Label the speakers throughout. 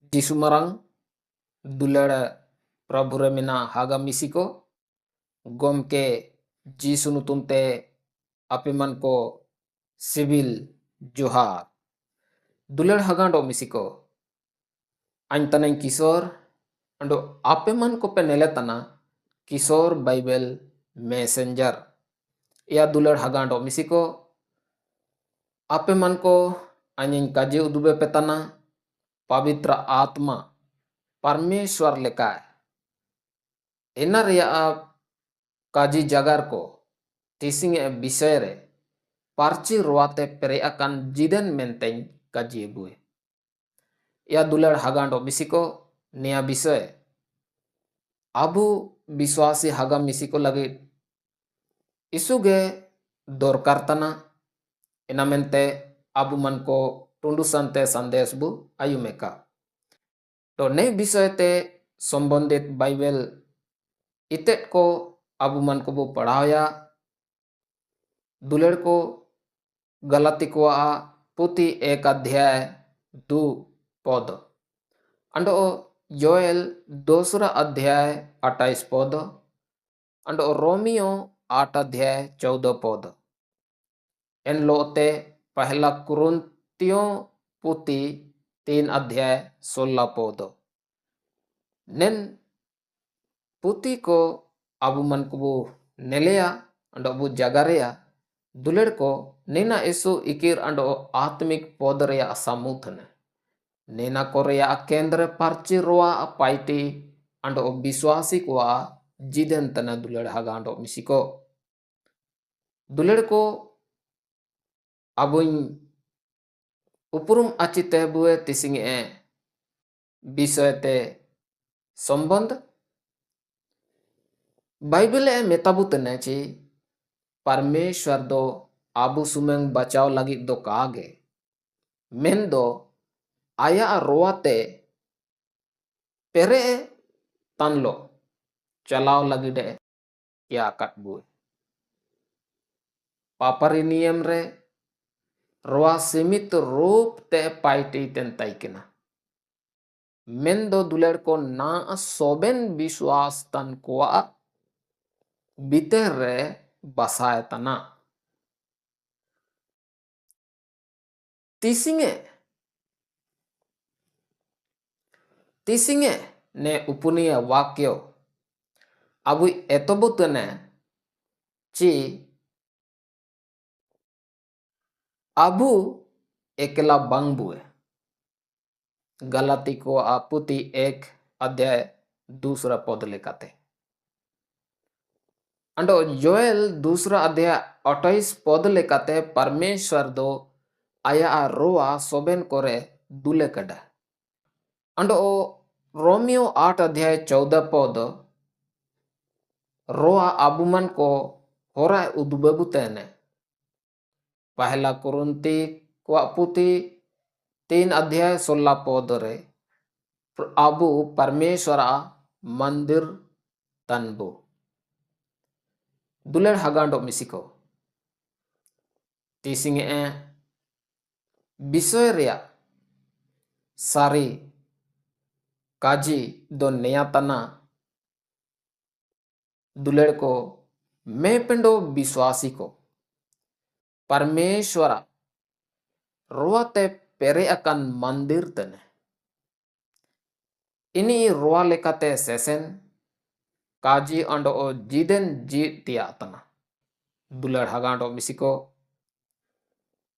Speaker 1: Jisu marang dular prabhure mina haga misiko gomke Jisu nutunte apeman ko sibil johar dular hagando misiko antaneng kisor ando apeman ko penele tana kisor Bible messenger ya dular hagando misiko apeman ko anying kaje udube petana pavitra atma परमेश्वर लेका एना काजी जगार को तिसिंग विषय रे पार्ची रोआते पेरे अकान जिदन मेंतें काजी बुए या दुलड़ हगांडो मिसिको निया विषय आबु विश्वासी हगा मिसिको लगे इसुगे दरकार तना एना मेंते आबु मन को टुंडु संते संदेश बु आयुमेका तो ने विषय ते संबंधित बाइबल इतेट को आबु मन को बो पढ़ाया दुलड़ को गलती को पुति 1 अध्याय 2 पद अंडो योएल 2 अध्याय 28 पद अंडो रोमियो 8 अध्याय 14 पद एन लोते पहला कुरुंतियों पुति 3 अध्याय 16 पद नेन पुति को आबु मन को बो नेलेया अंडो बो जगारेया दुलड़ को नेना एसो इकिर अंडो आत्मिक पद रेया सामुथने नेना को रेया केंद्र पार्ची रोआ पाइटी अंडो विश्वासी को जिदन तना दुलड़ हगांडो मिसिको दुलड़ को आबुन उपरुम अचिते बुए तिसिंग विषय ते संबंध बाइबल मेताबु तने ची परमेश्वर दो आबु सुमेंग बचाव लगी दो कागे मेन दो आया रोआते पेरे तनलो चलाव लगी दे या कटबुए पापरी नियम रे रोआ सीमित रूप ते पाइटी तेंताई केना मेन दो दुलड़ को ना सोबेन विश्वास तन कोआ बितर रे बसाए तना तिसिंगे ने उपुनिया वाक्यो अबु एतोबुतने ची अबु एकला बांगबुए गलती को आपुति 1 अध्याय 2 पद लेकाते अंडो योएल 2 अध्याय 28 पद लेकाते परमेश्वर दो आया रोआ सोबेन कोरे दुले कड़ा अंडो रोमियो 8 अध्याय 14 पद रोआ आबुमन को होरा उदुबेबुतेने पहला कुरुंती को पुति 3 अध्याय 16 पद रे आबु परमेश्वर मंदिर तनबु दुलड़ हगांडो मिसिको तिसिंग विषय रेया सारी काजी दो नया तना दुलड़ को मैं पेंडो विश्वासी को परमेश्वर रोआते पेरे अकन मंदिर तने इनी रोआ लेकाते सेसेन काजी अंडो जिदन जी तिया तना दुलड़ हगांडो मिसिको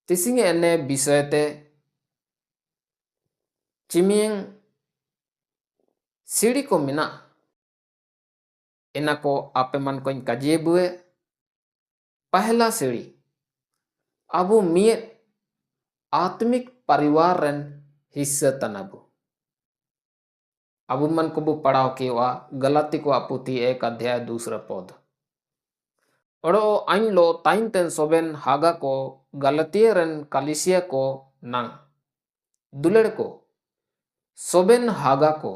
Speaker 1: तिसिंग एने विषय ते चिमिंग सीढ़ी को मिना इना को आपे मन को काजे बुए पहला सीढ़ी अबु मियत आत्मिक परिवार रन हिस्सा तनाबु अबु मन को बु पढ़ाव केवा गलती को आपुति 1 अध्याय 2 पद ओडो आइन लो ताइन तेन सोबेन हागा को गलती रन कलिसिया को नंग दुलड़ को सोबेन हागा को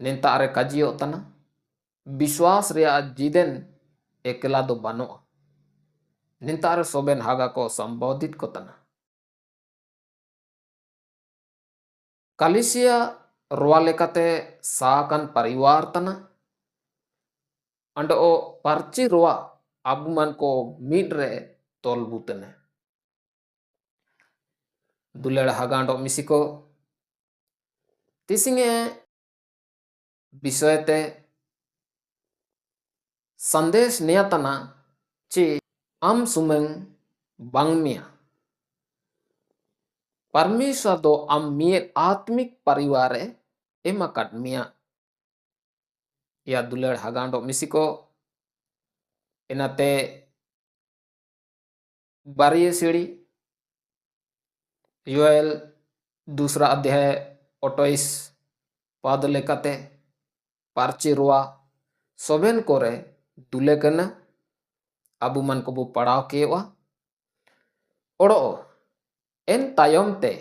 Speaker 1: निंता अरे काजियो तना विश्वास रे जिदेन एकला दो बनो निंता अरे सोबेन हागा को संबोधित को तना Kalisia roa lekate saakan pariwar tana ando o parci roa abuman ko midre tol butene. Dulera hagando misiko tisinge bisoete sandesh niatana ci am sumeng bangmia. Parmeshwar do am miet आत्मिक परिवारे emakat mia. Ya duler hagando misiko enate बारिये सीढ़ी योएल दूसरा अध्याय 28 पद लेकाते पार्ची रुआ सोबेन कोरे दुले कना अबु मन को बु पड़ाव केवा ओड़ो एन तायम ते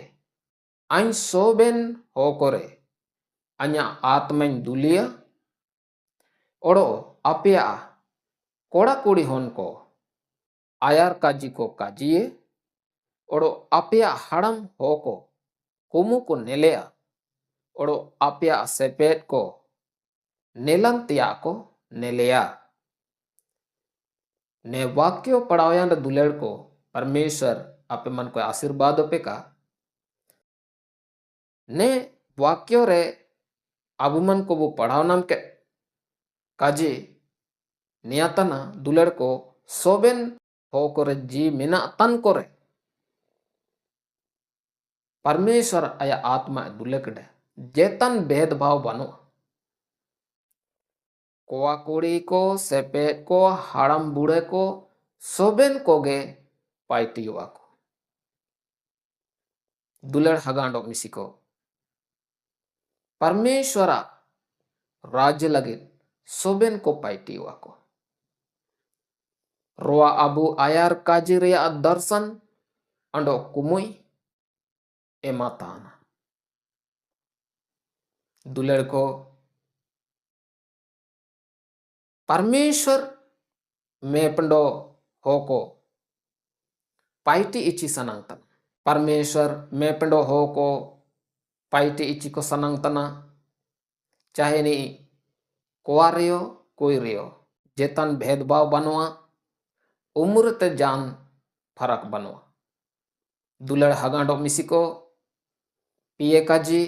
Speaker 1: आइन सोबेन हो कोरे अन्या आत्में दुलिया ओड़ो अपिया कोड़ा कुड़ी होन को आयार काजी को काजिए ओड़ो अपिया हड़म हो को कुमु को नेलेया ओड़ो अपिया सेपेट को नेलम तिया को नेलेया ने वाक्यो पढ़ावयान दुलेड़ को परमेश्वर आपे मन को आशीर्वाद पे का ने वाक्यो रे अबु मन को वो पढ़ावनाम के काजी नियातना दुलेड़ को सोबेन हो करे जी मिना तन करे परमेश्वर आया आत्मा दुलेकड़े जेतन भेदभाव बनो कोआ कुड़ी को सेपेट को हाड़म बुढ़े को सोबेन कोगे पाइटियुआ को दुलेड़ हगांडो मिसिको परमेश्वरा राज्य लगे सोबेन को पाइटियुआ को रोआ अबु आयार काजी रिया दर्शन अंडो कुमुई एमाताना दुलेड़ को परमेश्वर में पंडो होको पाइटी इची सनांगतन परमेश्वर में पंडो होको पाइटी इची को सनांगतना चाहे नी कोआ रियो कोई रियो जेतन भेदभाव बनवा उम्र ते जान फरक बनवा दुलड़ हगांडो मिसिको पिए काजी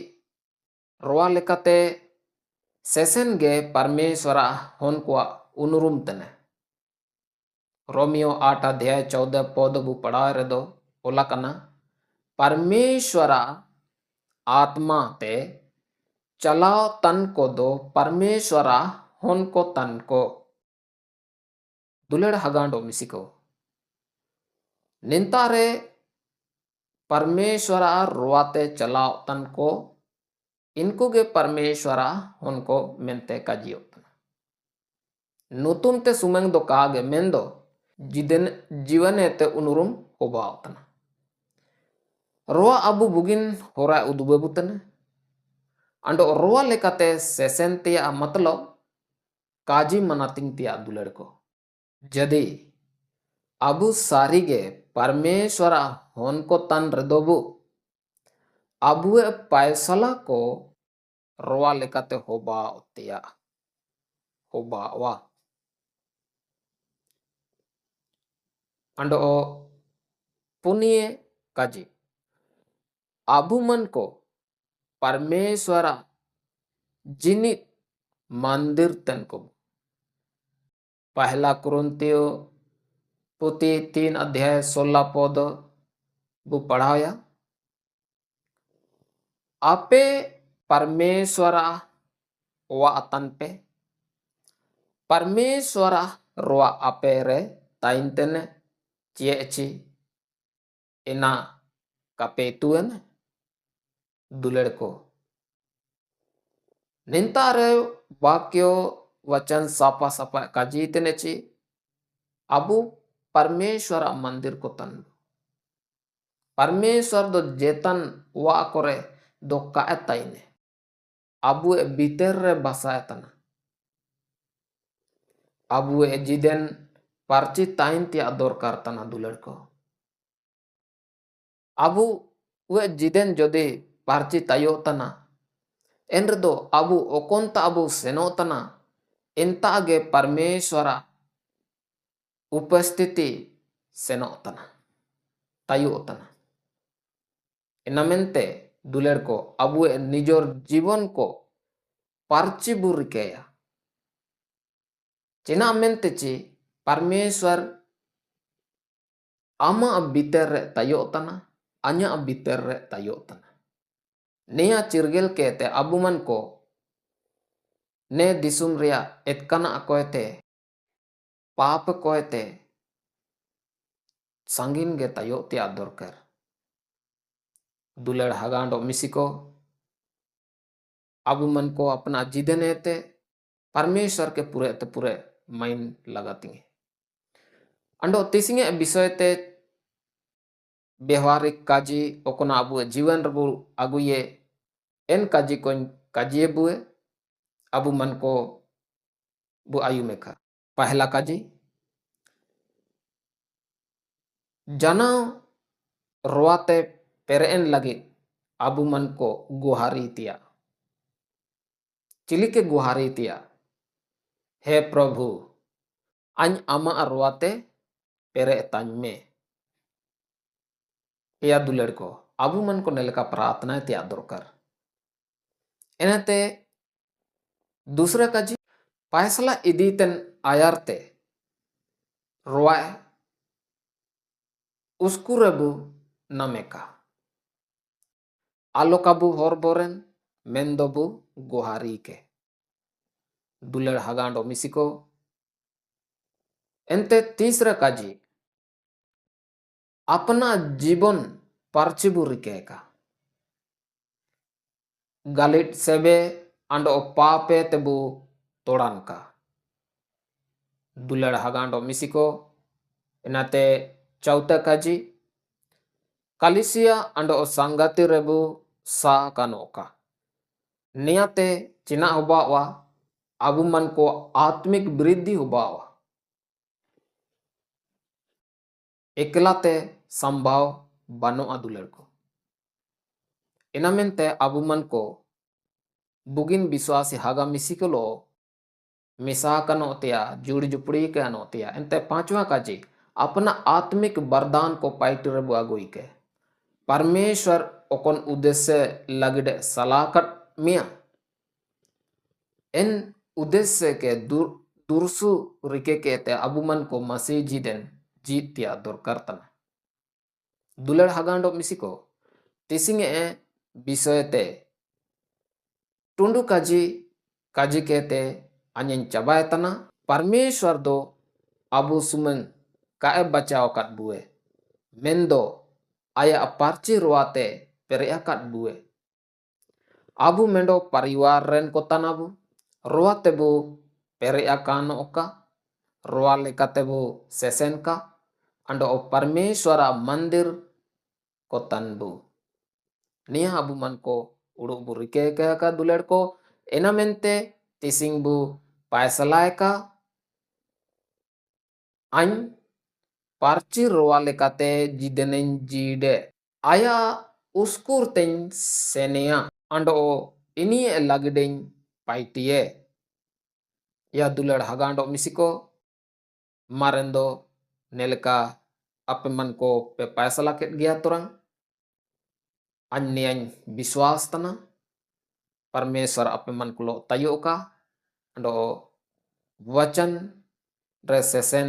Speaker 1: रोआ लेकाते सेसन गे परमेश्वरा होन को उनुरुम तने रोमियो 8 अध्याय 14 पद बु पढ़ा रे दो ओला कना परमेश्वरा आत्मा ते चलाओ तन को दो परमेश्वरा होन को तन को दुलेड़ हगांडो मिसिको निंतारे परमेश्वरा रोआते चलाओ तन को इनको गे परमेश्वरा उनको मेनते काजियो नुतुम ते सुमंग दो कागे मेंदो जिदन जीवने ते उनुरुम होबावतना रोआ अबु बुगिन होरा उदुबेबुतन अंडो रोआ लेकाते सेसेंतिया मतलब काजी मनातिंग तिया दुलड़ को जदि अबु सारीगे परमेश्वरा होन को तन रदोबु अबुए पैसला को रोआ लेकाते होबा तिया होबा वा अंडो पुनिये काजी अबु मन को परमेश्वरा जिनित मंदिर तन को पहला कुरिन्थियो पुती 3 अध्याय 16 पद बु पढ़ाया आपे परमेश्वरा वा अतन पे परमेश्वरा रोआ आपे रे ताइंतने चिएची इना कापेतुन दुलेड़ को निंतारे वाक्यो वचन सापा सापा काजीतने ची अबु परमेश्वर मंदिर को तन परमेश्वर दो जेतन वा करे दो कायताइने अबु ए बीतेर रे बसायतना अबु ए जिदेन पार्ची ताइन तिया दरकार तना दुलड़ को अबु वे जिदेन जदे parci tayo tana enredo abu okonta abu seno tana enta age parmeshwara उपस्थिति seno tana tayo tana enamente duler ko abu nijor जीवन को parci burikeya cina mente ci परमेश्वर ama abiter tayo tana anya abiter tayo tana nea cirgel kete abuman ko ne disum ria etkana akoete पाप कोयते संगीन गे tayo ti adorker दुलड़ हगांडो मिसिको Abu मन को अपना जिदने ते परमेश्वर के पूरे माइन लगाती अंडो तिसिंगे विषय ते व्यवहारिक काजी ओकोना अबु जीवन रबु अगुये एन काजी को काजी बुए अबु मन को बु आयु मेखा पहला काजी जना रोआते पेरेन लगे अबु मन को गुहारी तिया चिली के गुहारी तिया हे प्रभु अñ ama रोआते पेरे ताñ में या दुलड़ को अबु मन को नेलका प्रार्थना तिया दरकार एनते दूसरा काजी पैसला इदीतन आयारते रोआए उसकु रबु नमेका आलोकाबु हॉर्बोरेन मेंदोबु गुहारी के दुलड़ हगांडो मिसिको एंते तीसरा काजी अपना जीवन पार्चिबु रिकेका गालिट सेबे अंडो पापे तेबु तोड़ान का दुलड़ हगांडो मिसिको एनाते चौथा काजी कालिसिया अंडो संगति रेबु सा कानोका नियाते चिना हुबावा अबु मन को आत्मिक वृद्धि हुबावा एकलाते संभाव बनो दुलड़ को इनामेंते अबु मन को बुगिन विश्वासी हागा मिसिकलो मिसा कनोतिया जुड़ जुपड़ी के अनोतिया एंते पांचवा काजी अपना आत्मिक वरदान को पाइट रेबु अगुई के परमेश्वर ओकन उद्देश्य लगड़े सलाकट मिया एन उद्देश्य के दुरसु रिके के अबु मन को मसीह जी देन जीत तिया दरकार तना दुलड़ हगांडो मिसिको तिसिंगे विषय ते टुंडु काजी काजी कहते अन्यन चबाय तना परमेश्वर दो अबु सुमन काए बचाव काट बुए मेंदो आया पार्ची रोआते पेरिया काट बुए अबु मेंडो परिवार रेन को तनाबु रोआते बु पेरिया कान ओका रोआ लेकाते बु सेसेन का अंडो परमेश्वरा मंदिर को तनबु निया अबु मन को उड़ु बु रिके का दुलड़ को एनामेंते तिसिंग बु पायसलाय का अñ पार्ची रोआ लेकाते जिदनें जीडे आया उसकुर तें सेनिया अंडो इनी लगडें पाइटिए या दुलड़ हगांडो मिसिको मारेंदो नेलका अपे मन को पे पैसला के गया तुरंग अन्य विश्वास तना परमेश्वर अपे मन को तयो का अंडो वचन रे सेसेन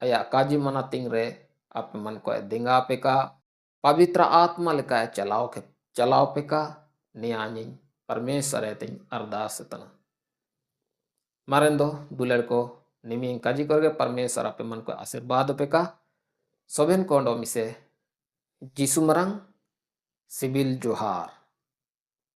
Speaker 1: आया काजी मनातिंग रे अपे मन को दिंगा पे का पवित्र आत्मा लेका चलाओ पे का नियानी परमेश्वर तिंग अरदास तना मारेंदो दुलड़ को निमी काजी करके परमेश्वर अपे मन को आशीर्वाद पे का सोबेन कोंडो मिसे जिसु मरंग सिबिल जोहार।